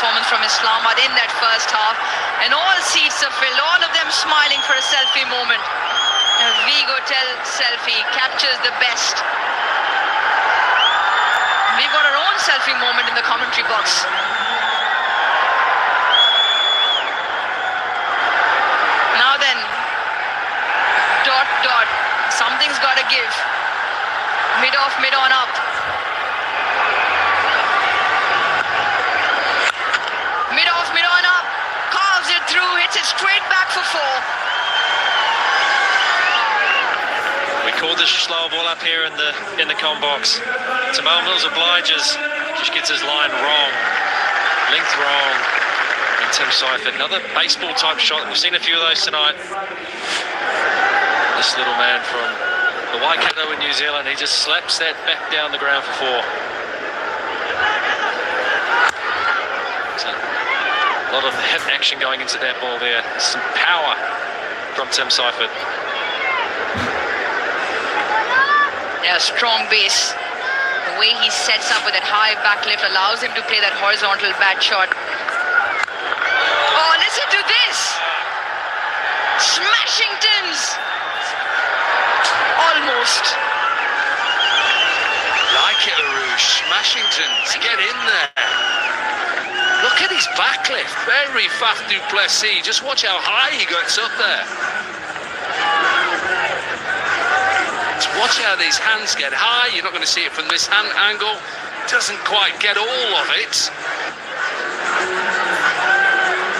performance from Islamabad in that first half. And all seats are filled, all of them smiling for a selfie moment. A Vigotel selfie captures the best. We've got our own selfie moment in the commentary box. Now then, dot, something's got to give. Mid off, mid on up. Mid off, mid on up. Carves it through, hits it straight back for 4. We called the slow ball up here in the com box. Tamal Mills obliges, just gets his line wrong, length wrong. And Tim Seifert, another baseball type shot. We've seen a few of those tonight. This little man from the Waikato in New Zealand, he just slaps that back down the ground for 4. So, a lot of hip action going into that ball there. Some power from Tim Seifert. Yeah, strong base. The way he sets up with that high back lift allows him to play that horizontal bat shot. Oh, listen to this! Smashing Tims! Almost. Like it, Arush. Smashington to get in there. Look at his back lift. Very Faf du Plessis. Just watch how high he gets up there. Just watch how these hands get high. You're not going to see it from this hand angle. Doesn't quite get all of it.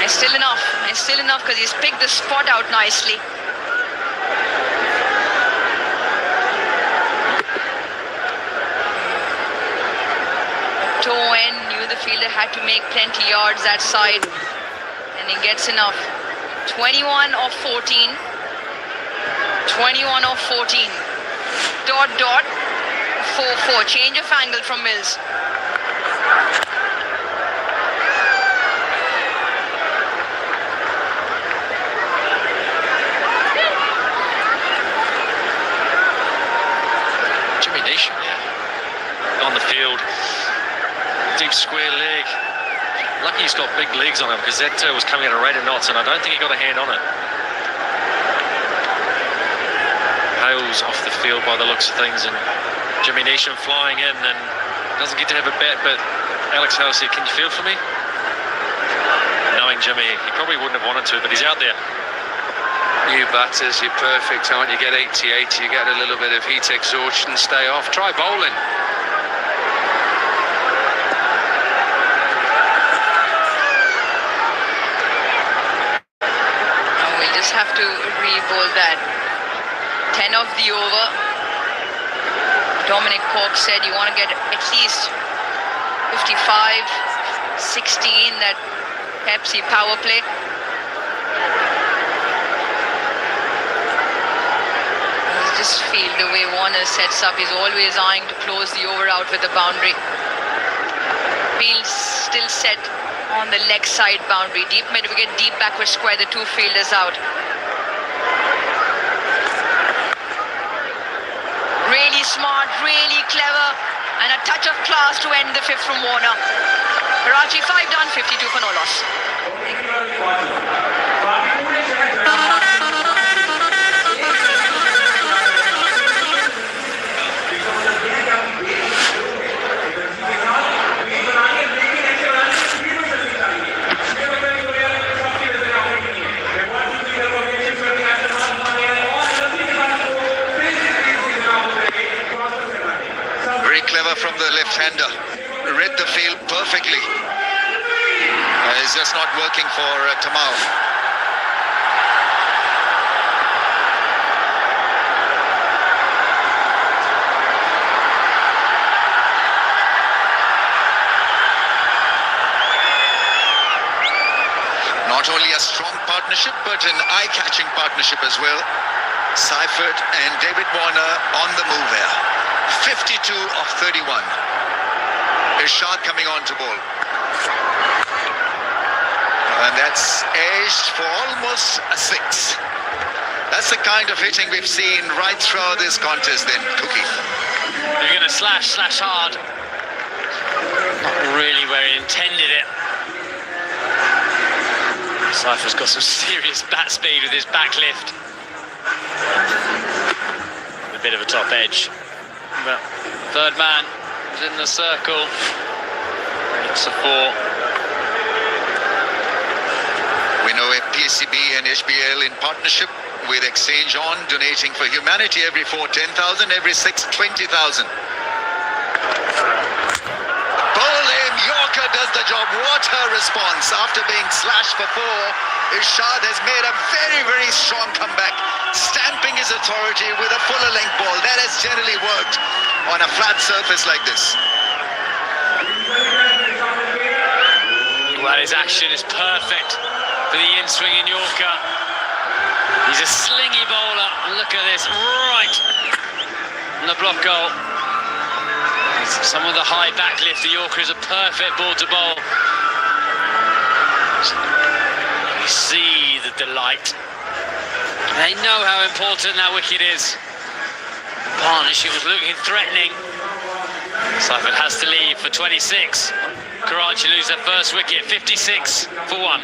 It's still enough. It's still enough because he's picked the spot out nicely. Toe end, knew the fielder had to make plenty yards that side, and he gets enough. 21 of 14. 21 of 14. Dot, 4-4. Change of angle from Mills. Jimmy Nation there on the field. Deep square leg. Lucky he's got big legs on him because that was coming at a rate of knots, and I don't think he got a hand on it. Hales off the field by the looks of things, and Jimmy Nation flying in and doesn't get to have a bat, but Alex Hales said, "Can you feel for me?" Knowing Jimmy, he probably wouldn't have wanted to, but he's out there. You batters, you're perfect, aren't you? Get 88, you get a little bit of heat exhaustion, stay off. Try bowling. Have to re-bowl that. 10 of the over. Dominic Cork said you want to get at least 55, 16, that Pepsi power play. I just feel the way Warner sets up, he's always eyeing to close the over out with the boundary. Fields still set on the leg side boundary. Deep mid wicket, deep backward square, the 2 fielders out. Really smart, really clever, and a touch of class to end the 5th from Warner. Karachi 5 done, 52 for no loss. From the left-hander, read the field perfectly. It's just not working for Tamal. Not only a strong partnership, but an eye-catching partnership as well. Seifert and David Warner on the move here. 52 of 31. Irshad coming on to bowl. And that's edged for almost a 6. That's the kind of hitting we've seen right throughout this contest then, Cookie. You're going to slash hard. Not really where he intended it. Cypher's got some serious bat speed with his back lift. A bit of a top edge. But third man is in the circle. It's a 4. We know PCB and HBL in partnership with Exchange On, donating for humanity. Every 4, 10,000, every 6, 20,000. Bowling, Yorker does the job. What a response. After being slashed for 4, Irshad has made a very, very strong comeback, stamping his authority with a fuller length ball. That has generally worked on a flat surface like this. Well, his action is perfect for the in-swinging Yorker. He's a slingy bowler, and look at this, right on the block goal. Some of the high back lift, the Yorker is a perfect ball to bowl. You see the delight. They know how important that wicket is. Partnership was looking threatening. Cypher has to leave for 26. Karachi lose their first wicket, 56 for 1.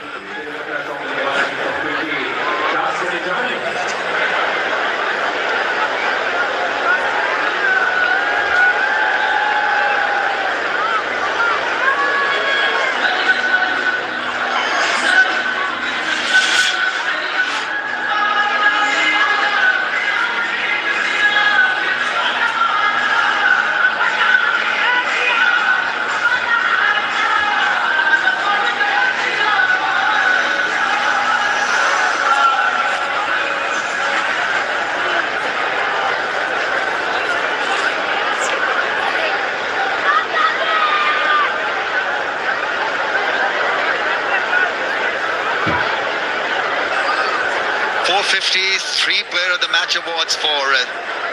Three Player of the Match awards for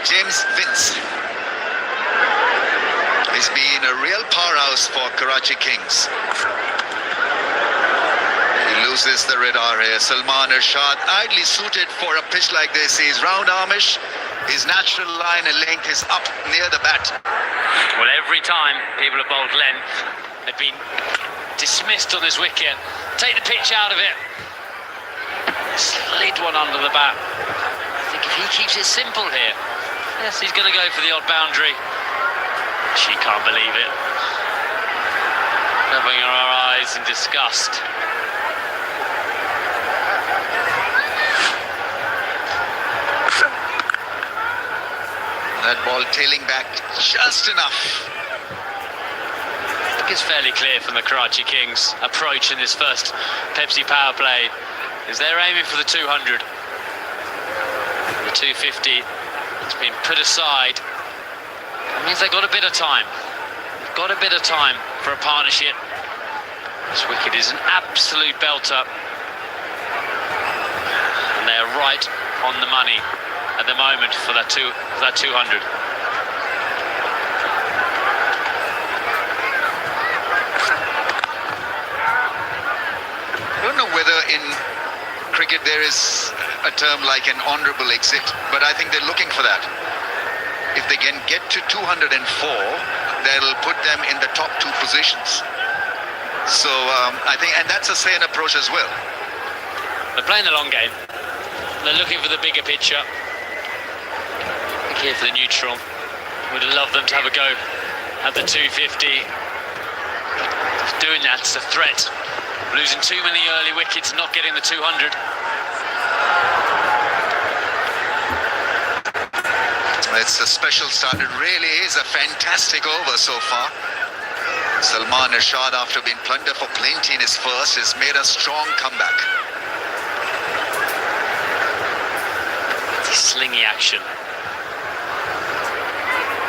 James Vince. He's been a real powerhouse for Karachi Kings. He loses the radar here. Salman Irshad, ideally suited for a pitch like this. He's round-armish. His natural line and length is up near the bat. Well, every time people have bowled length, they've been dismissed on this wicket. Take the pitch out of it. Slid one under the bat. I think if he keeps it simple here, yes, he's going to go for the odd boundary. She can't believe it. Covering her eyes in disgust. That ball tailing back just enough. I think it's fairly clear from the Karachi Kings' approach in this first Pepsi power play is they're aiming for the 200. The 250 has been put aside. That means they've got a bit of time. They've got a bit of time for a partnership. This wicket is an absolute belter. And they're right on the money at the moment for that 200. I don't know whether in cricket there is a term like an honourable exit, but I think they're looking for that. If they can get to 204, that'll put them in the top 2 positions. So I think, and that's a sane approach as well. They're playing the long game. They're looking for the bigger picture. Look here for the neutral. Would have loved them to have a go at the 250. Doing that's a threat. Losing too many early wickets, not getting the 200. It's a special start. It really is a fantastic over so far. Salman Irshad, after being plundered for plenty in his first, has made a strong comeback. Slingy action.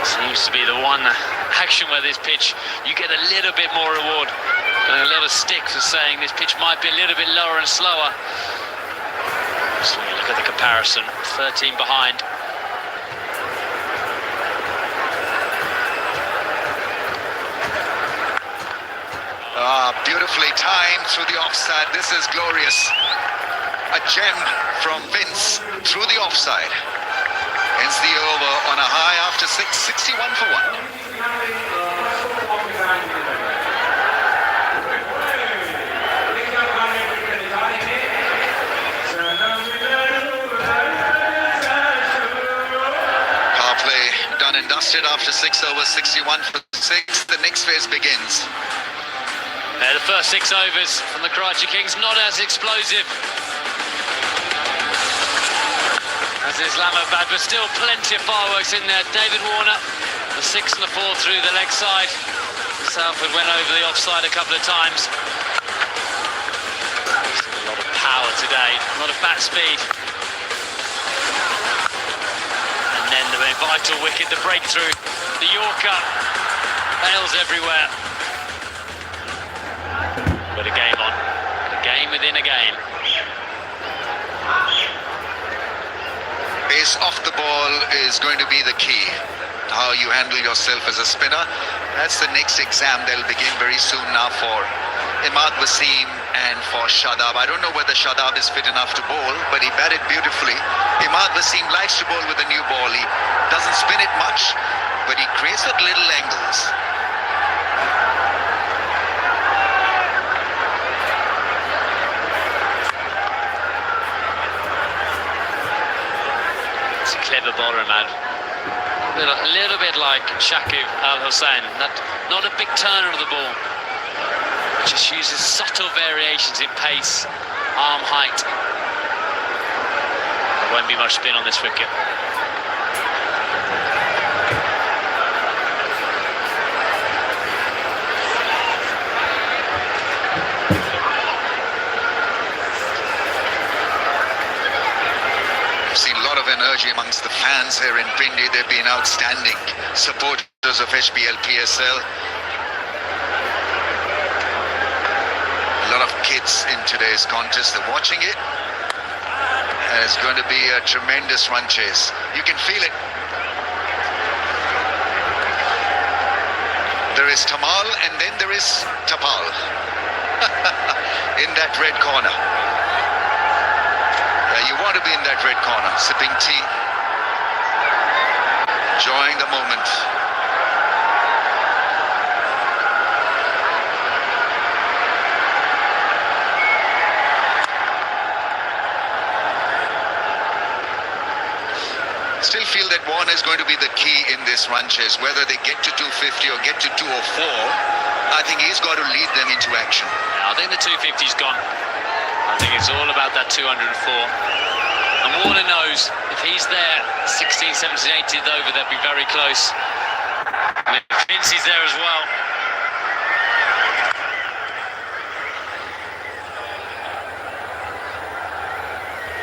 Seems to be the one action where this pitch, you get a little bit more reward. And a lot of sticks are saying this pitch might be a little bit lower and slower. So look at the comparison, 13 behind. Beautifully timed through the offside. This is glorious. A gem from Vince through the offside. Ends the over on a high after 6, 61 for 1. finished it after 6 overs, 61 for 6. The next phase begins. The first 6 overs from the Karachi Kings, not as explosive as Islamabad, but still plenty of fireworks in there. David Warner, the 6 and the 4 through the leg side. Salford went over the offside a couple of times. A lot of power today, a lot of bat speed. And then the vital wicket, the breakthrough, the Yorker, hails everywhere. But a game on, a game within a game. Pace off the ball is going to be the key. How you handle yourself as a spinner. That's the next exam they'll begin very soon now for Imad Wasim and for Shadab. I don't know whether Shadab is fit enough to bowl, but he batted beautifully. Imad Wasim likes to bowl with a new ball. He doesn't spin it much, but he creates at little angles. It's a clever bowler, man. A little bit like Shakib Al Hussain. Not a big turner of the ball. Just uses subtle variations in pace, arm height. There won't be much spin on this wicket. Energy amongst the fans here in Pindi. They've been outstanding supporters of HBL PSL. A lot of kids in today's contest. They're watching it. And it's going to be a tremendous run chase. You can feel it. There is Tamal and then there is Tapal in that red corner. You want to be in that red corner, sipping tea, enjoying the moment. Still feel that Warner is going to be the key in this run chase. Whether they get to 250 or get to 204, I think he's got to lead them into action. Yeah, I think the 250's gone. I think it's all about that 204. And Warner knows if he's there 16, 17, 18th over, they'll be very close. And Vincey's there as well.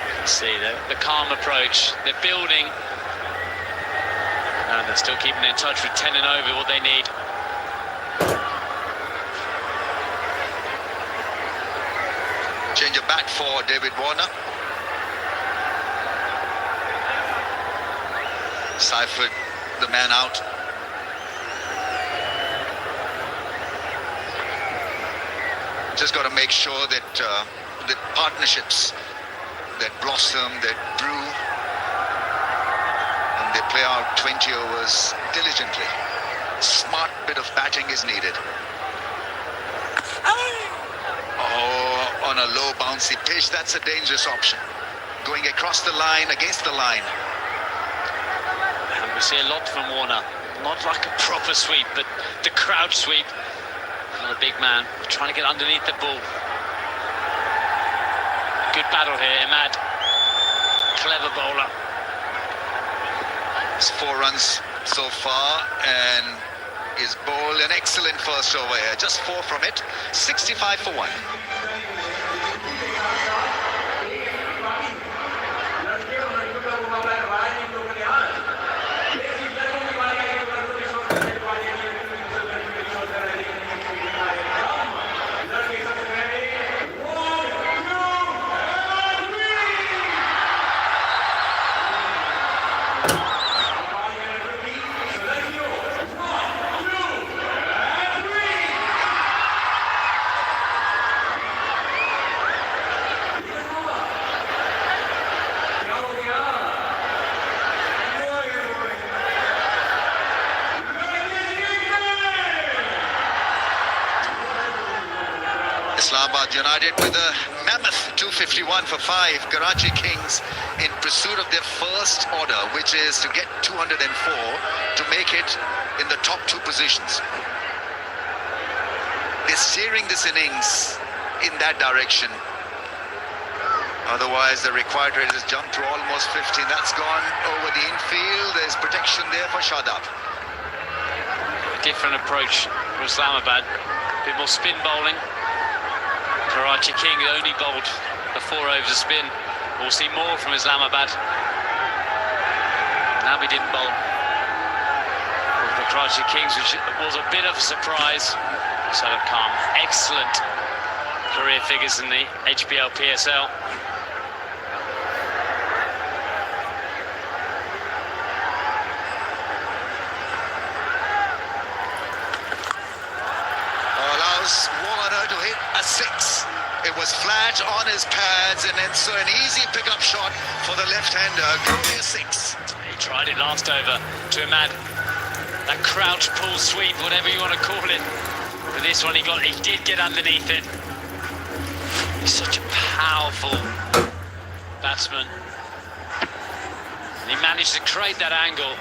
You can see the calm approach. They're building. And they're still keeping in touch with 10 and over, what they need. Change of bat for David Warner. Seifert, the man out. Just got to make sure that the partnerships that blossom, that brew, and they play out 20 overs diligently. Smart bit of batting is needed. Oh, on a low bouncy pitch, that's a dangerous option. Going across the line, against the line. And we see a lot from Warner. Not like a proper sweep, but the crouch sweep. Not a big man, trying to get underneath the ball. Good battle here, Imad. Clever bowler. It's 4 runs so far, and is bowled an excellent first over here. Just 4 from it, 65 for 1. Islamabad United with a mammoth 251 for 5. Karachi Kings in pursuit of their first order, which is to get 204 to make it in the top two positions. They're steering this innings in that direction. Otherwise, the required rate has jumped to almost 50. That's gone over the infield. There's protection there for Shadab. Different approach for Islamabad. A bit more spin bowling. Karachi King only bowled the 4 overs of spin. We'll see more from Islamabad. Nabi didn't bowl the Karachi Kings, which was a bit of a surprise. Shadab Khan, excellent career figures in the HBL PSL. Allows Warner to hit a 6. It was flat on his pads, and then so an easy pickup shot for the left-hander. Glorious 6. He tried it last over to Ahmad. That crouch pull sweep, whatever you want to call it. But this one he did get underneath it. He's such a powerful batsman. And he managed to create that angle,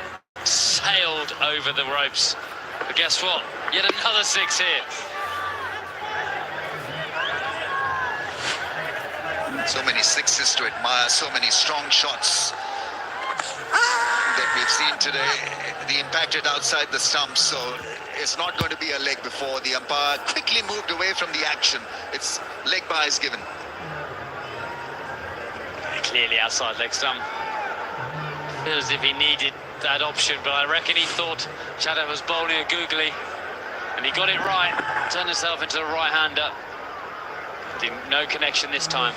sailed over the ropes. But guess what? Yet another 6 here. So many 6s to admire, so many strong shots that we've seen today. The impacted outside the stumps, so it's not going to be a leg before. The umpire quickly moved away from the action. It's leg by is given. Clearly outside leg stump. Feels as if he needed that option, but I reckon he thought Shadab was bowling a googly, and he got it right. Turned himself into a right-hander. No connection this time.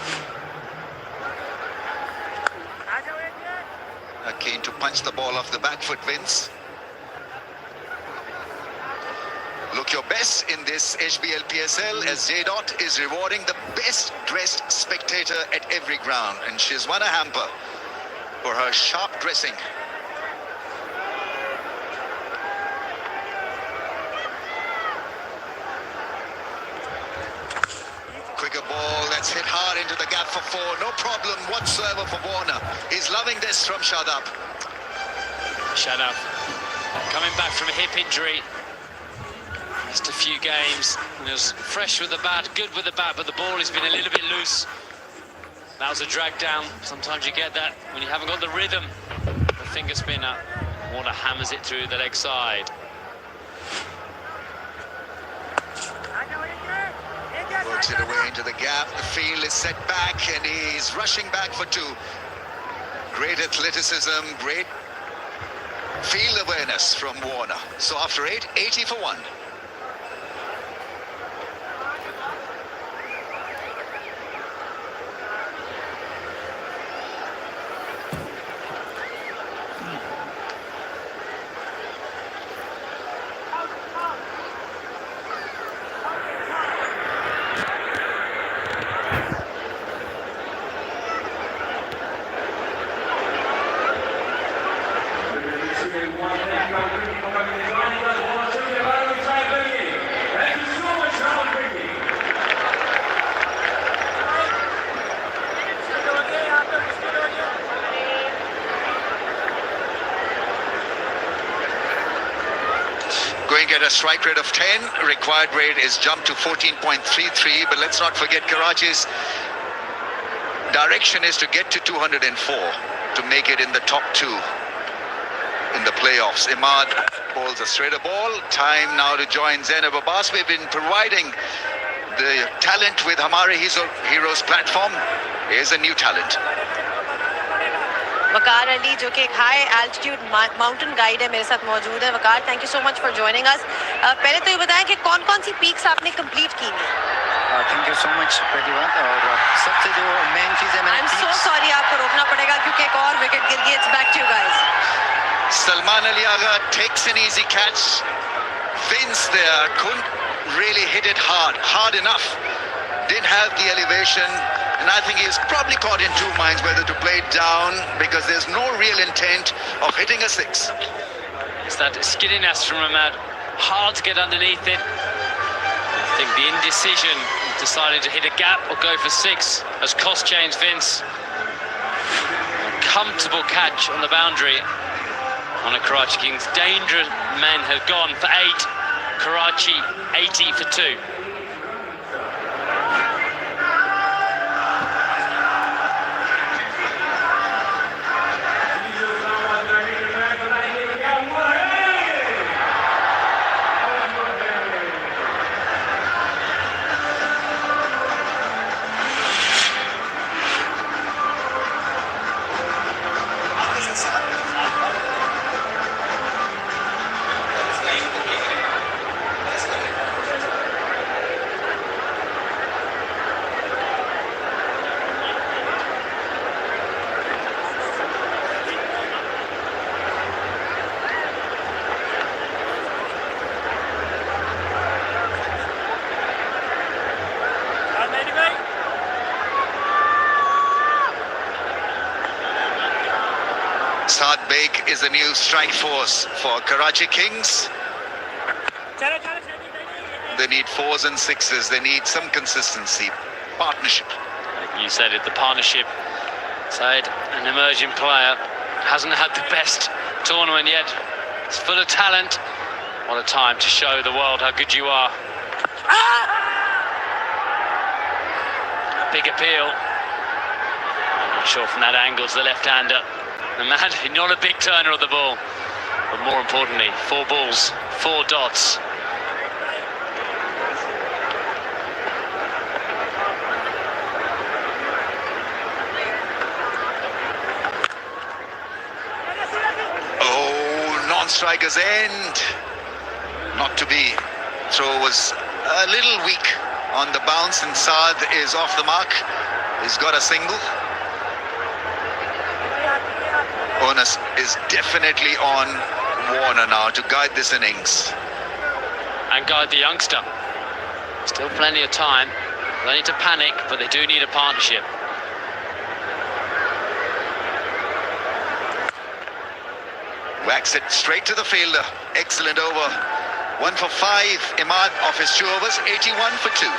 Keen to punch the ball off the back foot, Vince. Look your best in this HBL PSL, as J. Dot is rewarding the best dressed spectator at every ground, and she's won a hamper for her sharp dressing. Quicker ball that's hit hard into the gap for 4. No problem whatsoever for Warner. He's loving this from Shadab. Shadab coming back from a hip injury. Just a few games. He was fresh with the bat, good with the bat, but the ball has been a little bit loose. That was a drag down. Sometimes you get that when you haven't got the rhythm. The finger spinner. Warner hammers it through the leg side. Works it away into the gap. The field is set back, and he's rushing back for 2. Great athleticism, great field awareness from Warner. So after 8, 80 for 1. Going at a strike rate of 10, required rate is jumped to 14.33, but let's not forget Karachi's direction is to get to 204 to make it in the top 2 in the playoffs. Imad bowls a straighter ball. Time now to join Zainab Abbas. We've been providing the talent with Hamare Heroes platform. Here's a new talent. वकार अली जो कि एक high altitude mountain guide है मेरे साथ मौजूद है। Waqar, thank you so much for joining us. पहले तो ये बताएं कि कौन-कौन सी पीक्स आपने कंप्लीट की हैं? थैंक यू सो मच प्रतिभा। और सबसे जो मेन चीज़ है, आई एम सो सॉरी, आपको रोकना पड़ेगा क्योंकि एक और विकेट गिर गई। It's back to you guys. Salman Ali Agha takes an easy catch. Vince there couldn't really hit it hard enough. Didn't have the elevation. And I think he's probably caught in 2 minds whether to play it down, because there's no real intent of hitting a 6. It's that skiddiness from Ahmad. Hard to get underneath it. I think the indecision, decided to hit a gap or go for 6, has cost changed Vince. comfortable catch on the boundary on a Karachi Kings. Dangerous men have gone for 8. Karachi 80 for 2. Saad Beg is the new strike force for Karachi Kings. They need 4s and 6s. They need some consistency, partnership. Like you said it, the partnership. Said, an emerging player, hasn't had the best tournament yet. It's full of talent. What a time to show the world how good you are. Big appeal. I'm not sure from that angle it's the left-hander. The man, not a big turner of the ball, but more importantly, 4 balls, 4 dots. Oh, non-strikers end. Not to be. Throw was a little weak on the bounce, and Saad is off the mark. He's got a single. Onus is definitely on Warner now to guide this innings. And guide the youngster. Still plenty of time. They don't need to panic, but they do need a partnership. Whacks it straight to the fielder. Excellent over. 1 for 5. Imad off his 2 overs. 81 for 2.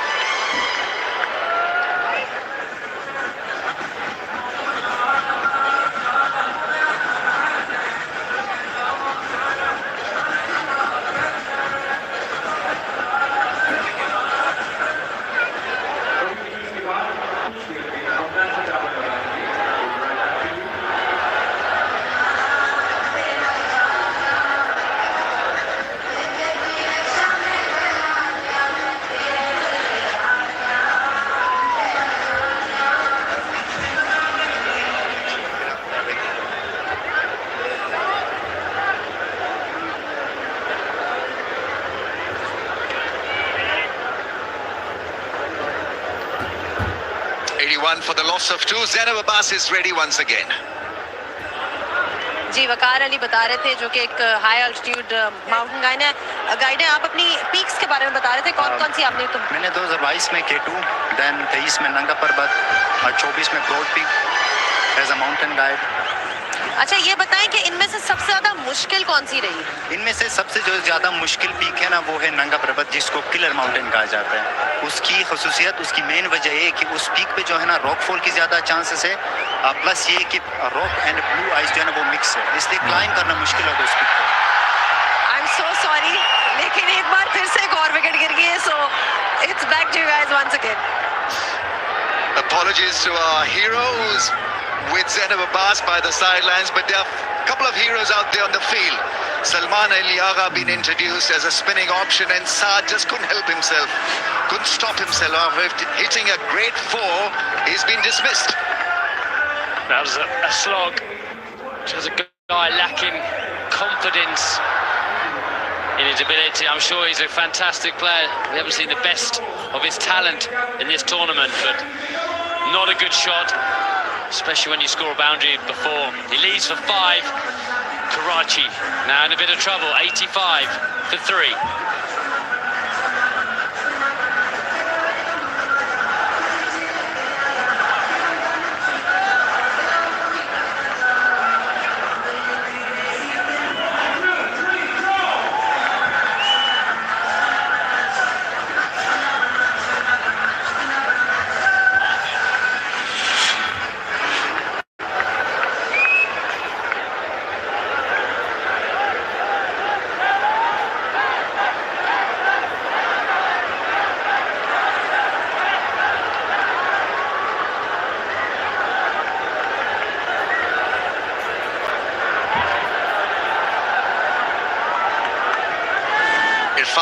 For the loss of 2. Zainab Abbas is ready once again. जी वकार अली बता रहे थे जो कि एक high altitude mountain guide है। आप अपनी peaks के बारे में बता रहे थे, कौन कौन सी आपने तो मैंने 2022 में K2, देन 23 में नंगा पर्वत और 24 में Broad Peak as a mountain guide. अच्छा ये बताएं कि इनमें से सबसे ज्यादा मुश्किल कौन सी रही? इनमें से सबसे जो ज्यादा मुश्किल पीक है ना, वो है नंगा पर्वत, जिसको किलर माउंटेन कहा जाता है। उसकी खसूसियत, उसकी मेन वजह ये कि उस पीक पे जो है ना रॉकफॉल की ज्यादा चांसेस है, प्लस ये कि रॉक एंड ब्लू आइस जो है ना वो मिक्स है, इसलिए क्लाइंब करना मुश्किल होगा उस पीक पे। आई एम सो सॉरी, लेकिन एक बार फिर से एक और विकेट गिर गई है, so it's back to you guys once again. Apologies to our heroes with Zainab Abbas by the sidelines, but there are a couple of heroes out there on the field. Salman Ali Agha been introduced as a spinning option, and Saad just couldn't help himself, couldn't stop himself after hitting a great 4. He's been dismissed. That was a slog. Just a guy lacking confidence in his ability. I'm sure he's a fantastic player. We haven't seen the best of his talent in this tournament, but not a good shot, especially when you score a boundary before. He leads for 5. Karachi now in a bit of trouble. 85 for 3.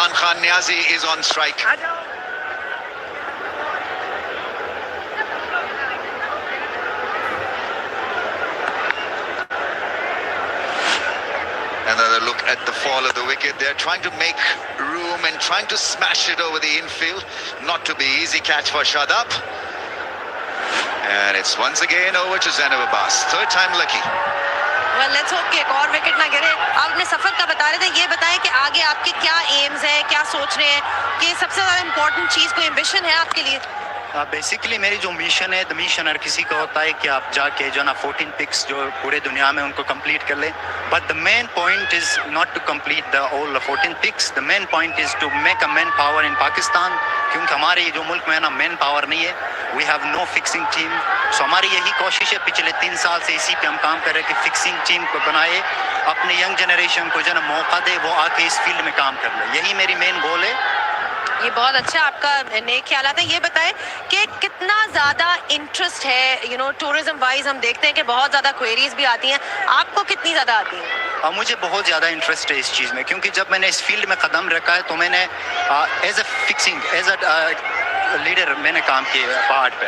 Irfan Khan Niazi is on strike. Another look at the fall of the wicket. They're trying to make room and trying to smash it over the infield. Not to be easy catch for Shadab. And it's once again over to Zainab Abbas. Third time lucky. Well, let's hope कि एक और wicket ना गिरे. आप अपने सफर का बता रहे थे, ये बताएं कि आगे आपके क्या एम्स हैं, क्या सोच रहे हैं, कि सबसे ज़्यादा इम्पोर्टेंट चीज़ कोई एम्बिशन है आपके लिए? बेसिकली मेरी जो मिशन है, द मिशन हर किसी का होता है कि आप जाके जो ना 14 पिक्स जो पूरे दुनिया में उनको कंप्लीट कर लें. But the main point is not to complete the all 14 peaks. The main point is to make a manpower in Pakistan, क्योंकि हमारे जो मुल्क में ना मैन पावर नहीं है. We have no fixing team. So हमारी यही कोशिश है, पिछले 3 साल से इसी पे हम काम कर रहे हैं कि फिक्सिंग टीम को बनाए, अपने यंग जनरेशन को जो ना मौका दे, वो आके इस फील्ड में काम कर ले. यही मेरी मेन गोल है. ये बहुत अच्छा आपका नेक ख्यालात है. ये बताएं कि कितना ज़्यादा इंटरेस्ट है, टूरिज्म वाइज हम देखते हैं कि बहुत ज़्यादा क्वेरीज भी आती हैं. आपको कितनी ज़्यादा आती हैं? मुझे बहुत ज़्यादा इंटरेस्ट है इस चीज़ में, क्योंकि जब मैंने इस फील्ड में कदम रखा है तो मैंने as a fixing, as a leader मैंने काम किया पहाड़ पे.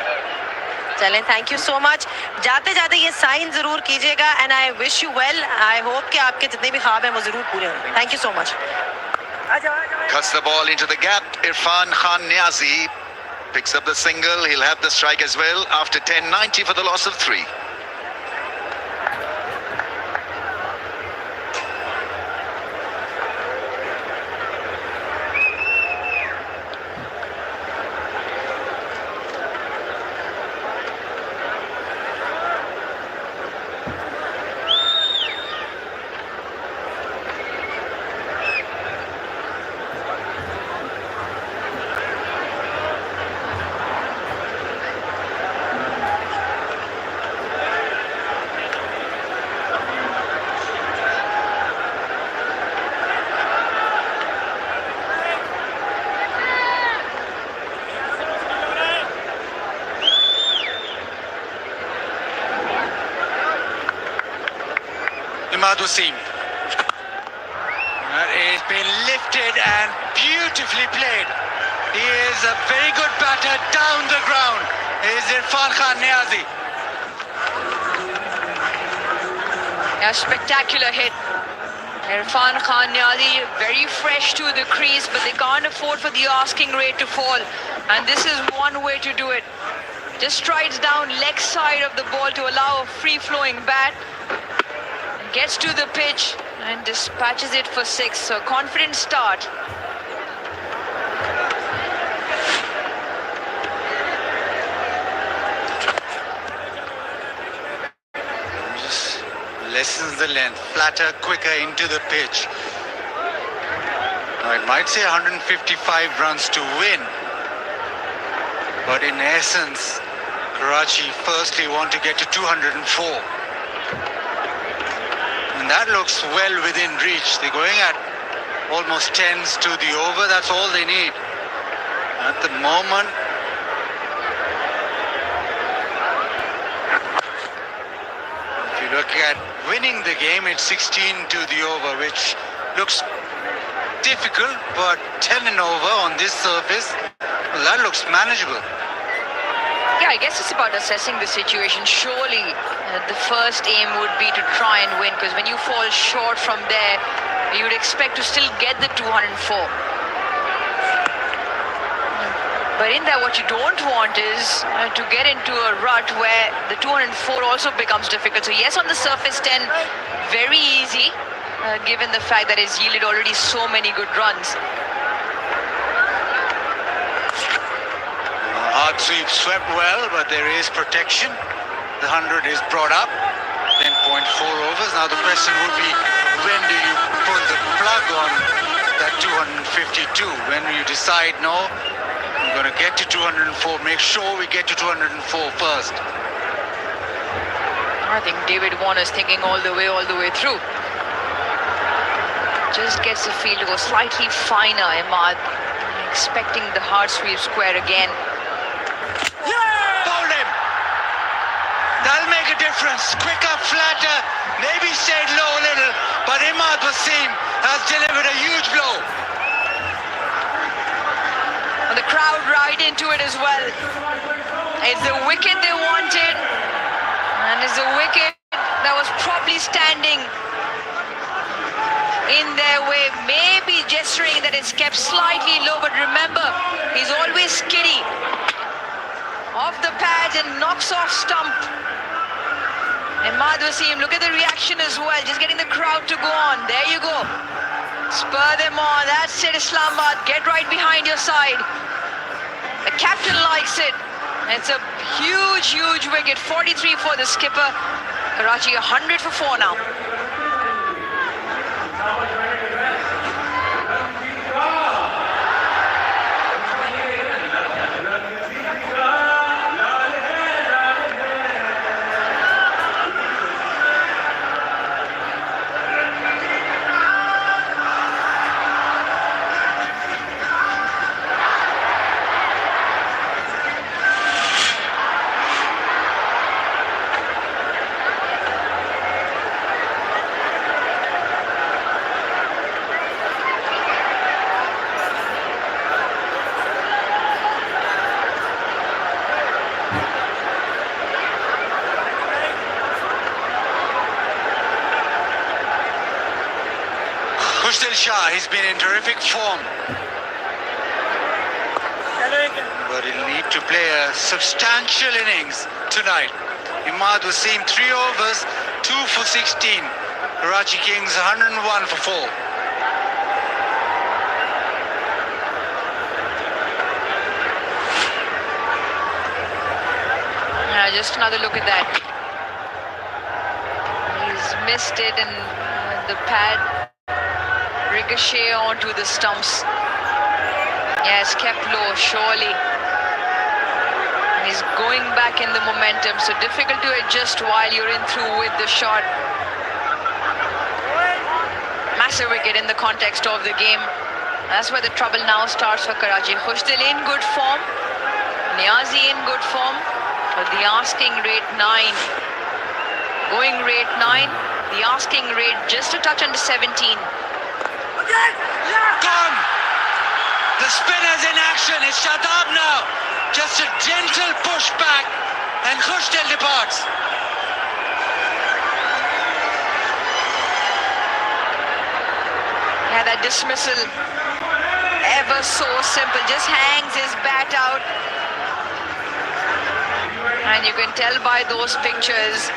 चलें, थैंक यू सो मच. जाते जाते ये साइन ज़रूर कीजिएगा and I wish you well. I hope कि आपके जितने भी ख्वाब हैं वो ज़रूर पूरे हों. Thank you so much. Cuts the ball into the gap. Irfan Khan Niazi picks up the single. He'll have the strike as well after 10-90 for the loss of 3. Wasim. That has been lifted and beautifully played. He is a very good batter down the ground. He is Irfan Khan Niazi. A spectacular hit. Irfan Khan Niazi very fresh to the crease, but they can't afford for the asking rate to fall. And this is one way to do it. Just strides down leg side of the ball to allow a free-flowing bat. Gets to the pitch and dispatches it for 6. So confident start. Just lessens the length, flatter, quicker into the pitch. Now it might say 155 runs to win, but in essence, Karachi firstly want to get to 204. And that looks well within reach. They're going at almost 10s to the over. That's all they need. At the moment, if you look at winning the game, it's 16 to the over, which looks difficult, but 10 and over on this surface, well, that looks manageable. Yeah, I guess it's about assessing the situation. Surely the first aim would be to try and win, because when you fall short from there, you would expect to still get the 204. But in that, what you don't want is to get into a rut where the 204 also becomes difficult. So yes, on the surface 10, very easy, given the fact that it's yielded already so many good runs. Hard sweep swept well, but there is protection. The 100 is brought up. 10.4 overs. Now the question would be, when do you pull the plug on that 252? When you decide, no, I'm going to get to 204. Make sure we get to 204 first. I think David Warner's thinking all the way through. Just gets the field to go slightly finer, Imad. Expecting the hard sweep square again. Bowled him. That'll make a difference. Quicker, flatter, maybe stayed low a little, but Imad Wasim has delivered a huge blow. crowd right into it as well. It's the wicket they wanted, and it's the wicket that was probably standing in their way, maybe gesturing that it's kept slightly low, but remember, he's always skiddy off the pads and knocks off stump. And Wasim, look at the reaction as well, just getting the crowd to go on. There you go. Spur them on. That's it, Islamabad. Get right behind your side. The captain likes it. It's a huge, huge wicket. 43 for the skipper. Karachi 100 for 4 now. Shah, he's been in terrific form, but he'll need to play a substantial innings tonight. Imad Wasim 3 overs, 2 for 16. Karachi Kings 101 for 4. Just another look at that. He's missed it, and the pad ricochet onto the stumps. Yes, kept low, surely. He's going back in the momentum, so difficult to adjust while you're in through with the shot. Massive wicket in the context of the game. That's where the trouble now starts for Karachi. Khushdil in good form, Niazi in good form, but the asking rate 9. Going rate 9, the asking rate just a touch under 17. Gone! The spinner's in action. It's Shadab now. Just a gentle push back, and Khushdil departs. Yeah, that dismissal, ever so simple, just hangs his bat out. And you can tell by those pictures,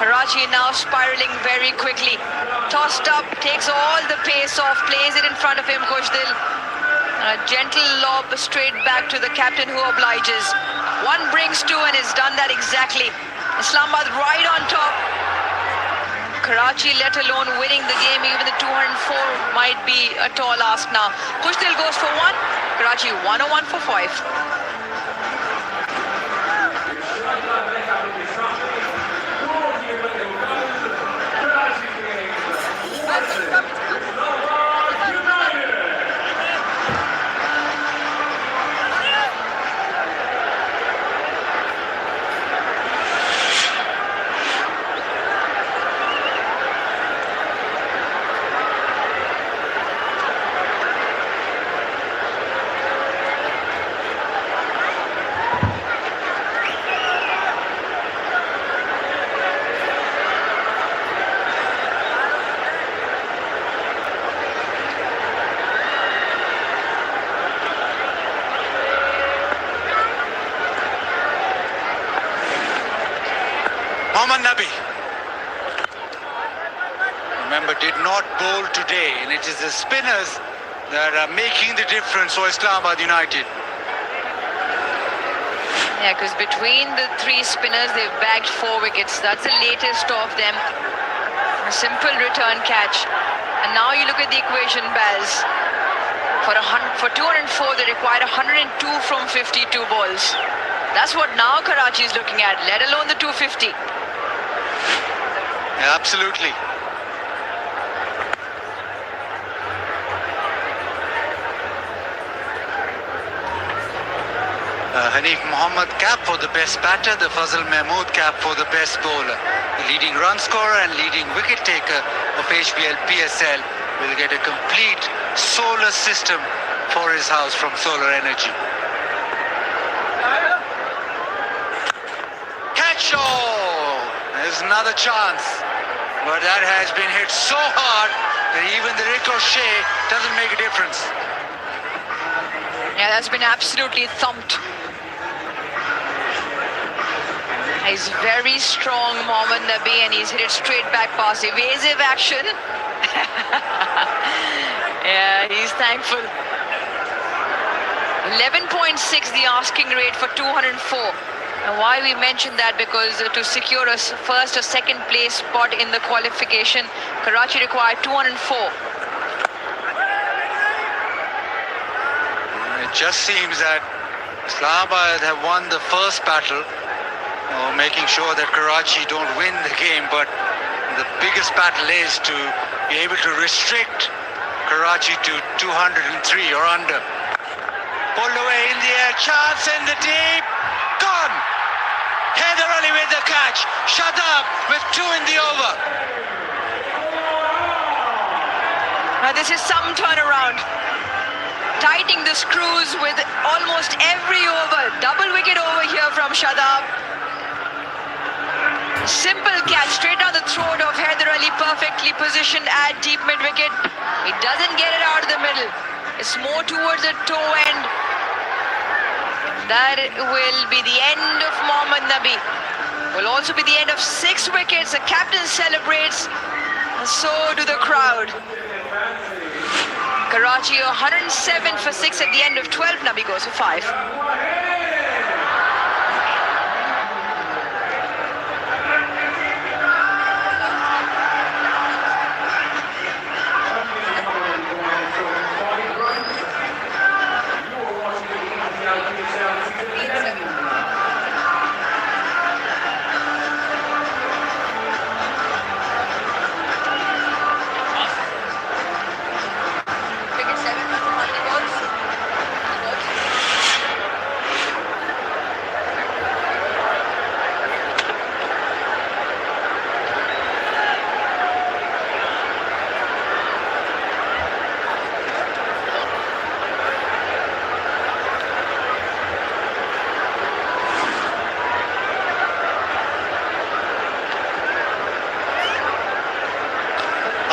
Karachi now spiraling very quickly. Tossed up, takes all the pace off, plays it in front of him, Khushdil. A gentle lob straight back to the captain, who obliges. One brings two, and has done that exactly. Islamabad right on top. Karachi, let alone winning the game, even the 204 might be a tall ask now. Khushdil goes for 1, Karachi 101 for 5. Remember, did not bowl today, and it is the spinners that are making the difference for Islamabad United. Yeah, because between the 3 spinners, they've bagged 4 wickets. That's the latest of them. A simple return catch. And now you look at the equation, Baz. For 204, they required 102 from 52 balls. That's what now Karachi is looking at, let alone the 250. Yeah, absolutely. Hanif Mohammad cap for the best batter, the Fazal Mahmood cap for the best bowler. The leading run scorer and leading wicket taker of HBL PSL will get a complete solar system for his house from solar energy. Catch! Oh! There's another chance. But that has been hit so hard that even the ricochet doesn't make a difference. Yeah, that's been absolutely thumped. He's very strong, Mohammad Nabi, and he's hit it straight back past. Evasive action. Yeah, he's thankful. 11.6 the asking rate for 204. And why we mentioned that, because to secure a first or second place spot in the qualification, Karachi required 204. It just seems that Islamabad have won the first battle, making sure that Karachi don't win the game, but the biggest battle is to be able to restrict Karachi to 203 or under. Pulled away in the air, chance in the deep, gone! Heather Ali with the catch, Shadab with 2 in the over. Now this is some turnaround. Tightening the screws with almost every over. Double wicket over here from Shadab. Simple catch straight down the throat of Haider Ali, perfectly positioned at deep mid-wicket. He doesn't get it out of the middle. It's more towards the toe end. That will be the end of Mohammad Nabi. Will also be the end of 6 wickets. The captain celebrates, and so do the crowd. Karachi 107 for 6 at the end of 12. Nabi goes for 5.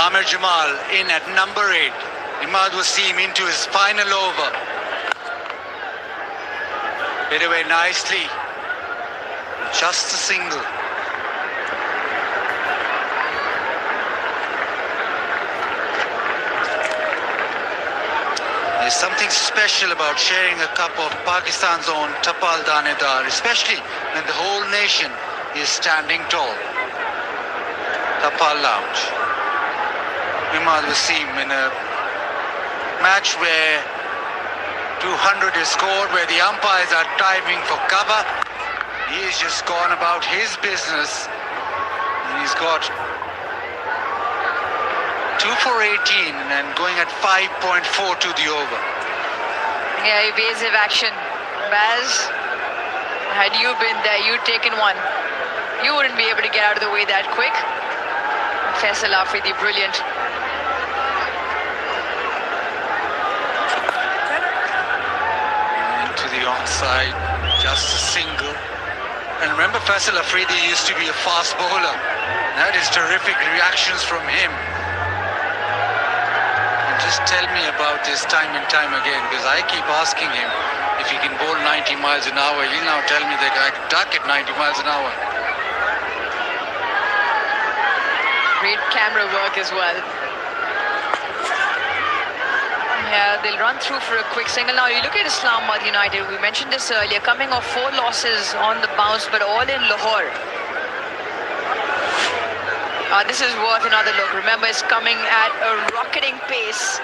Amir Jamal in at number 8. Imad Wasim into his final over. Hit away nicely. Just a single. There's something special about sharing a cup of Pakistan's own Tapal Danedar, especially when the whole nation is standing tall. Tapal Lounge. Imad Wasim in a match where 200 is scored, where the umpires are diving for cover. He has just gone about his business. He's got 2 for 18 and going at 5.4 to the over. Yeah, evasive action. Baz, had you been there, you'd taken one. You wouldn't be able to get out of the way that quick. Faisal Afridi, brilliant. Into the onside, just a single. And remember, Faisal Afridi used to be a fast bowler. That is terrific reactions from him. And just tell me about this time and time again, because I keep asking him if he can bowl 90 miles an hour. He'll now tell me that I can duck at 90 miles an hour. Great camera work as well. Yeah, they'll run through for a quick single. Now, you look at Islamabad United. We mentioned this earlier, coming off 4 losses on the bounce, but all in Lahore. This is worth another look. Remember, it's coming at a rocketing pace.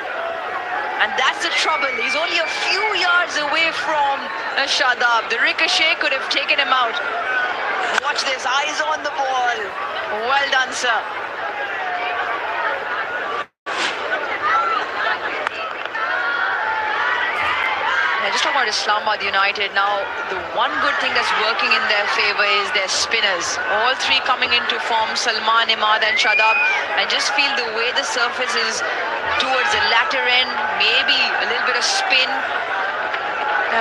And that's the trouble. He's only a few yards away from Shadab. The ricochet could have taken him out. Watch this, eyes on the ball. Well done, sir. just talking about Islamabad United now. The one good thing that's working in their favour is their spinners. All three coming into form, Salman, Imad and Shadab. And just feel the way the surface is towards the latter end, maybe a little bit of spin.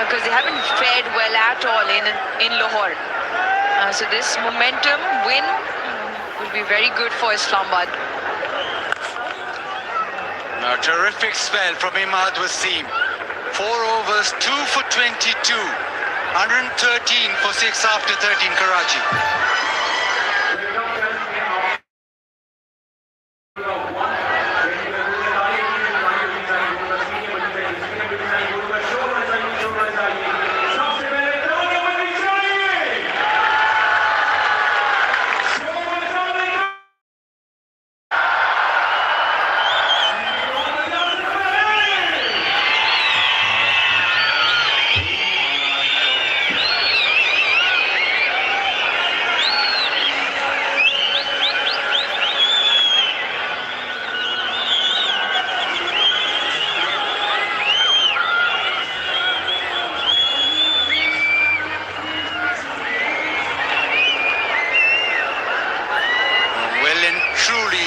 Because they haven't fared well at all in Lahore. So this momentum win will be very good for Islamabad. A terrific spell from Imad Wasim. 4 overs, 2 for 22. 113 for 6 after 13 Karachi.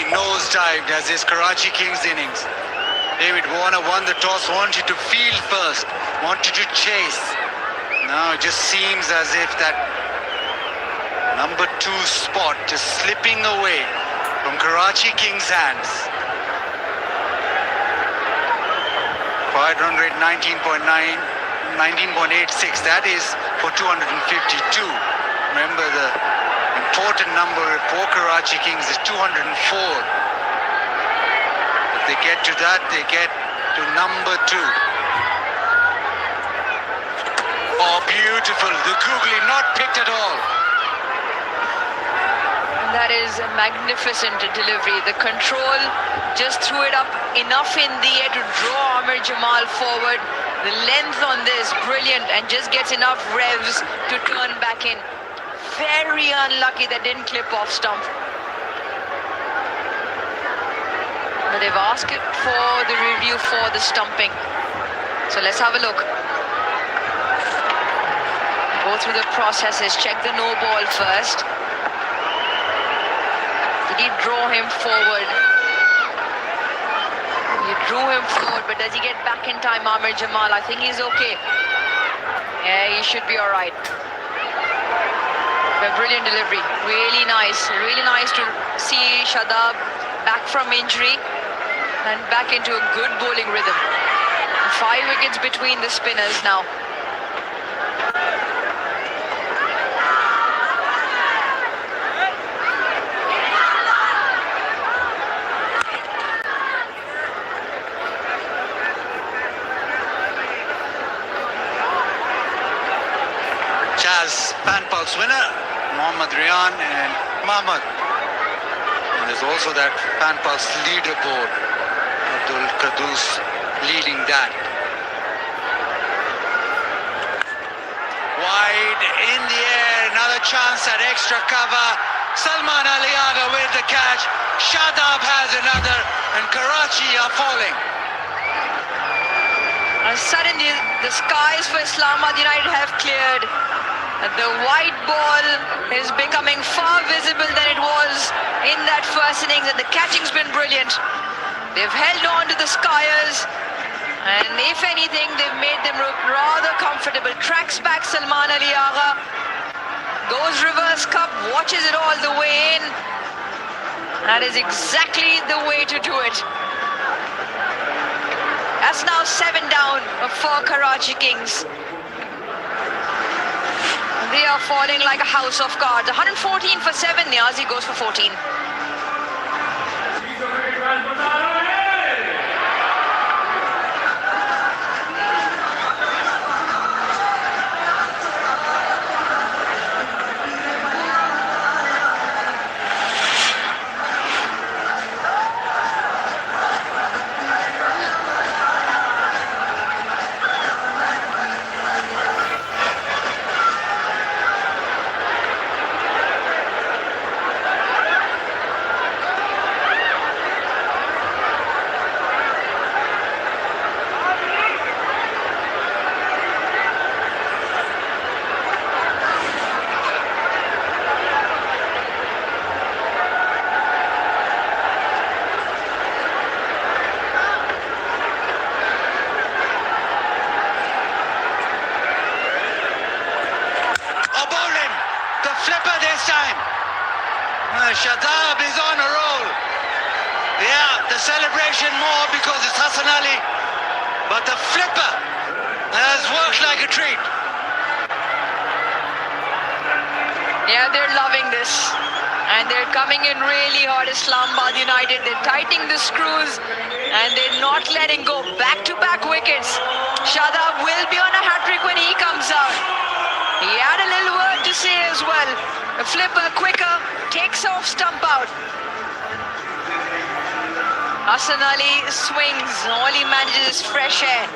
Nosedived as his Karachi Kings innings. David Warner won the toss, wanted to field first, wanted to chase. Now it just seems as if that number 2 spot just slipping away from Karachi Kings' hands. Quiet run rate 19.86. That is for 252. Remember the important number for Karachi Kings is 204. If they get to that, they get to number 2. Oh, beautiful. The googly not picked at all. That is a magnificent delivery. The control just threw it up enough in the air to draw Amir Jamal forward. The length on this, brilliant, and just gets enough revs to turn back in. Very unlucky that didn't clip off stump. But they've asked for the review for the stumping. So let's have a look. Go through the processes, check the no ball first. Did he draw him forward? He drew him forward, but does he get back in time, Amir Jamal? I think he's okay. Yeah, he should be all right. A brilliant delivery, really nice to see Shadab back from injury and back into a good bowling rhythm. 5 wickets between the spinners now. Chaz Pan Pulse winner, Mohammad Rian and Mahmud. And there's also that Pan Pulse leaderboard. Abdul Qudus leading that. Wide in the air, another chance at extra cover. Salman Ali Aga with the catch. Shadab has another, and Karachi are falling. And suddenly the skies for Islamabad United have cleared. The white ball is becoming far visible than it was in that first innings, and the catching's been brilliant. They've held on to the skiers, and if anything, they've made them look rather comfortable. Tracks back Salman Ali Agha, goes reverse cup, watches it all the way in. That is exactly the way to do it. That's now 7 down for Karachi Kings. They are falling like a house of cards. 114 for 7. Niazi goes for 14. Shadab is on a roll. Yeah, the celebration more because it's Hassan Ali, but the flipper has worked like a treat. Yeah, they're loving this. And they're coming in really hard, Islamabad United. They're tightening the screws and they're not letting go. Back-to-back wickets. Shadab will be on a hat-trick when he comes out. He had a little word to say as well. The flipper quicker, takes off stump out. Hassan Ali swings, all he manages is fresh air.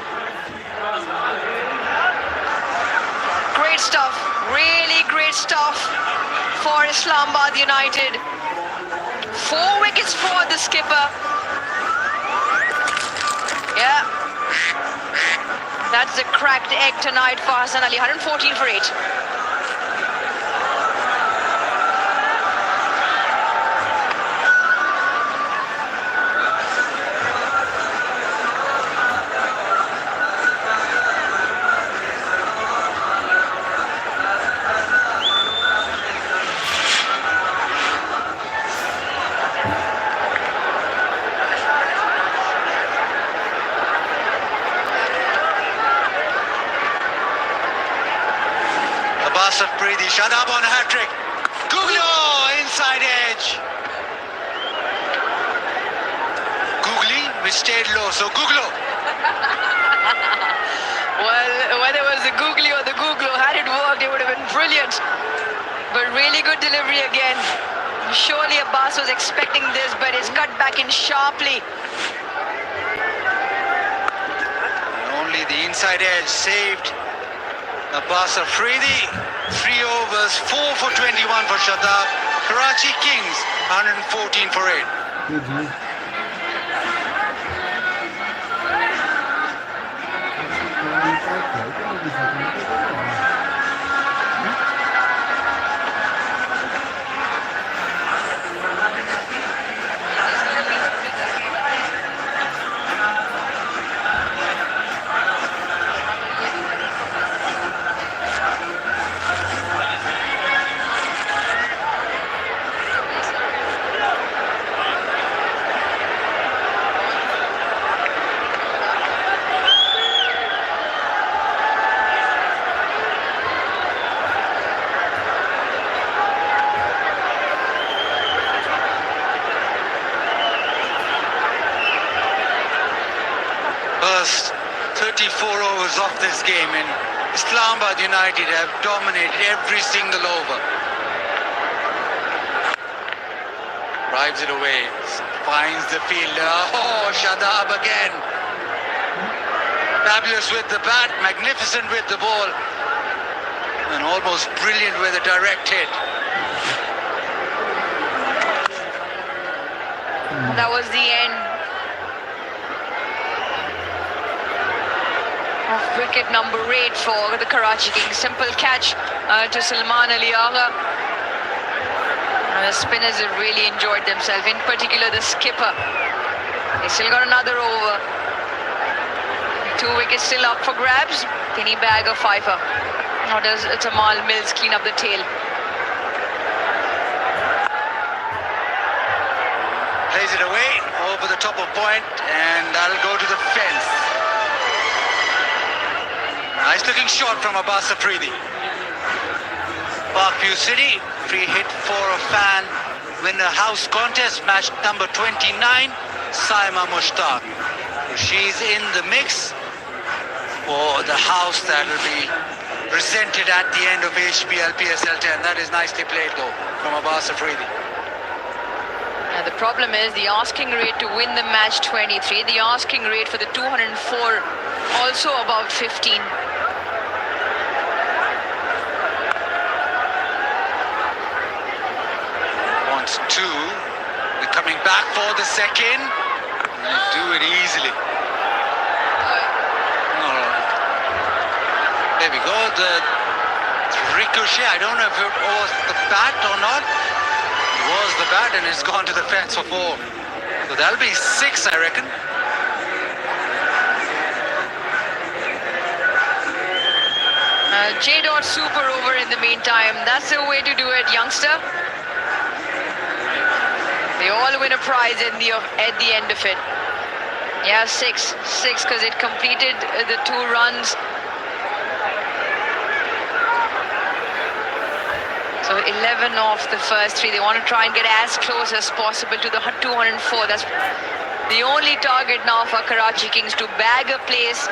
Great stuff, really great stuff for Islamabad United. 4 wickets for the skipper. Yeah, that's a cracked egg tonight for Hassan Ali, 114 for 8. Afridi, Shadab on a hat-trick. Guglo, inside edge. Googly, we stayed low, so Guglo. Well, whether it was the googly or the googlo, had it worked, it would have been brilliant. But really good delivery again. Surely Abbas was expecting this, but it's cut back in sharply. And only the inside edge saved Abbas Afridi. 3 overs, 4 for 21 for Shadab. Karachi Kings, 114 for 8. First 34 overs of this game, and Islamabad United have dominated every single over. Drives it away, finds the fielder. Oh, Shadab again. Fabulous with the bat, magnificent with the ball, and almost brilliant with a direct hit. That was the end of wicket number 8 for the Karachi Kings. Simple catch to Salman Ali Agha. The spinners have really enjoyed themselves, in particular the skipper. They still got another over. 2 wickets still up for grabs. Can he bag a fifer? Or does Tamal Mills clean up the tail? Plays it away over the top of point, and that'll go to the fence. Nice looking shot from Abbas Afridi. Parkview City, free hit for a fan. Winner house contest, match number 29, Saima Mushtaq. So she's in the mix for the house that will be presented at the end of HBL PSL 10. That is nicely played though from Abbas Afridi. And the problem is the asking rate to win the match 23, the asking rate for the 204 also about 15. Wants 2. They're coming back for the second. They do it easily. There we go. The ricochet. I don't know if it was the bat or not. It was the bat, and it's gone to the fence for 4. So that'll be 6, I reckon. J. Dot super over in the meantime. That's the way to do it, youngster. They all win a prize at the end of it. Yeah, six because it completed the 2 runs. So 11 off the first 3. They want to try and get as close as possible to the 204. That's the only target now for Karachi Kings, to bag a place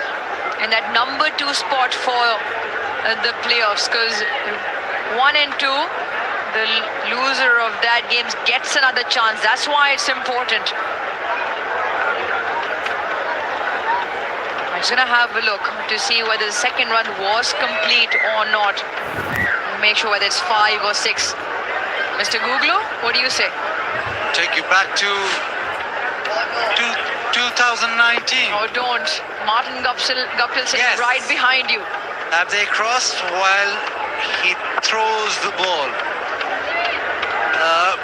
in that number 2 spot for the playoffs, because 1 and 2, the loser of that game gets another chance. That's why it's important. I'm just gonna have a look to see whether the second run was complete or not. Make sure whether it's 5 or 6. Mr. Googlu, what do you say? Take you back to 2019. Oh, don't. Martin Guptill sitting Yes. right behind you. Have they crossed while he throws the ball?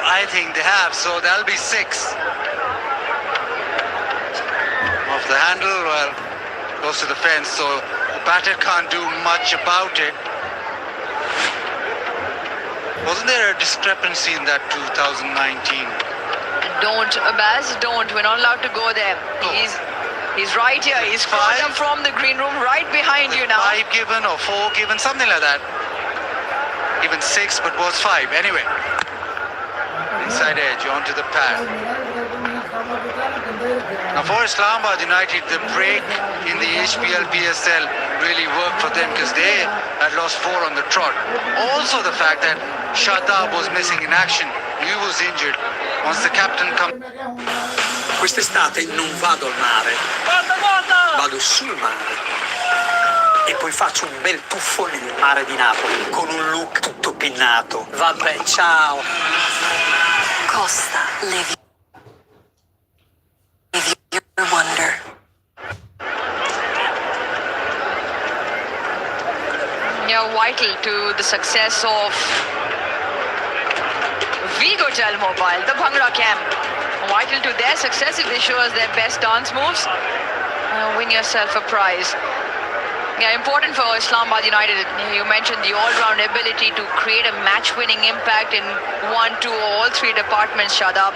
I think they have, so that'll be 6. Off the handle, well, goes to the fence, so the batter can't do much about it. Wasn't there a discrepancy in that 2019? Don't, Abbas, don't. We're not allowed to go there. He's right here. He's caught 5? up from the green room right behind you now. 5 given or 4 given, something like that. Even 6, but was 5. Anyway, inside edge onto the pad. Now for Islamabad United, the break in the HPL PSL really worked for them because they had lost 4 on the trot. Also the fact that Shadab was missing in action. He was injured. Once the captain comes... Quest'estate non vado al mare, vado sul mare e poi faccio un bel tuffo nel mare di Napoli con un look tutto pinnato. Vabbè, ciao. Costa, live your wonder. Yeah, vital to the success of Vigotel Mobile, the Bhangra camp. Vital to their success if they show us their best dance moves. Win yourself a prize. Yeah, important for Islamabad United. You mentioned the all-round ability to create a match-winning impact in 1, 2, or all 3 departments, Shadab.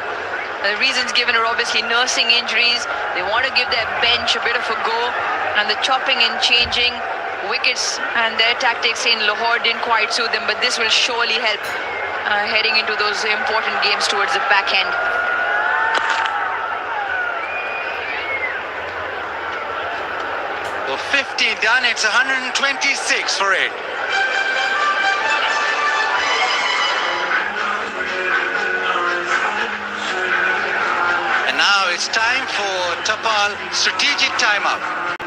The reasons given are obviously nursing injuries. They want to give their bench a bit of a go, and the chopping and changing wickets and their tactics in Lahore didn't quite suit them, but this will surely help heading into those important games towards the back end. So 50 done, it's 126 for it. And now it's time for Tapal strategic timeout.